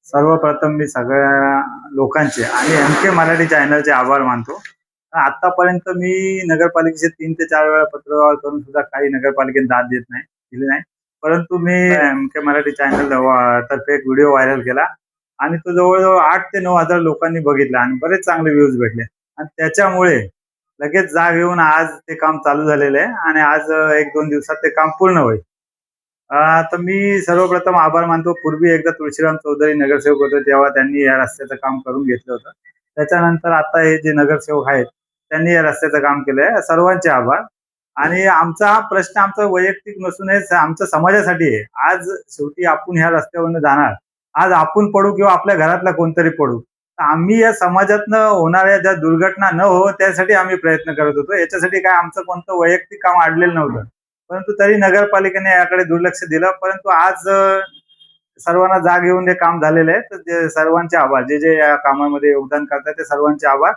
सर्वप्रथम मी सगळ्या लोकांचे आणि एम-के मराठी चॅनलचे आभार मानतो. आतापर्यंत मी नगरपालिकेचे 3 ते 4 वेळा पत्रव्यवहार करून सुद्धा काही नगरपालिकेने दाद दिली नाही. परंतु मी एम-के मराठी चॅनल तर्फे एक व्हिडिओ व्हायरल केला आणि तो जवळ-जवळ 8 ते 9,000 लोकांनी बघितला आणि बरेच चांगले व्ह्यूज भेटले आणि त्याच्यामुळे लगेच जाग येऊन आज ते काम चालू झालेलं आहे आणि आज 1-2 दिवसात ते काम पूर्ण होईल. तर मी सर्वप्रथम आभार मानतो. पूर्वी एकदा तुळशीराम चौधरी नगरसेवक होते तेव्हा त्यांनी या रस्त्याचं काम करून घेतलं होतं. त्याच्यानंतर आता हे जे नगरसेवक आहेत त्यांनी या रस्त्याचं काम केलंय. सर्वांचे आभार. आणि आमचा हा प्रश्न आमचा वैयक्तिक नसून हे आमच्या समाजासाठी आहे. आज शेवटी आपण ह्या रस्त्यावरून जाणार. आज आपण पडू किंवा आपल्या घरातला कोणतरी पडू. तर आम्ही या समाजातनं होणाऱ्या ज्या दुर्घटना न हो त्यासाठी आम्ही प्रयत्न करत होतो. याच्यासाठी काय आमचं कोणतं वैयक्तिक काम अडलेलं नव्हतं. परंतु तरी नगरपालिकेने याकडे दुर्लक्ष दिलं. परंतु आज सर्वांना जाग येऊन हे काम झालेलं आहे. तर ते सर्वांचे आभार. जे या कामामध्ये योगदान करतात ते सर्वांचे आभार.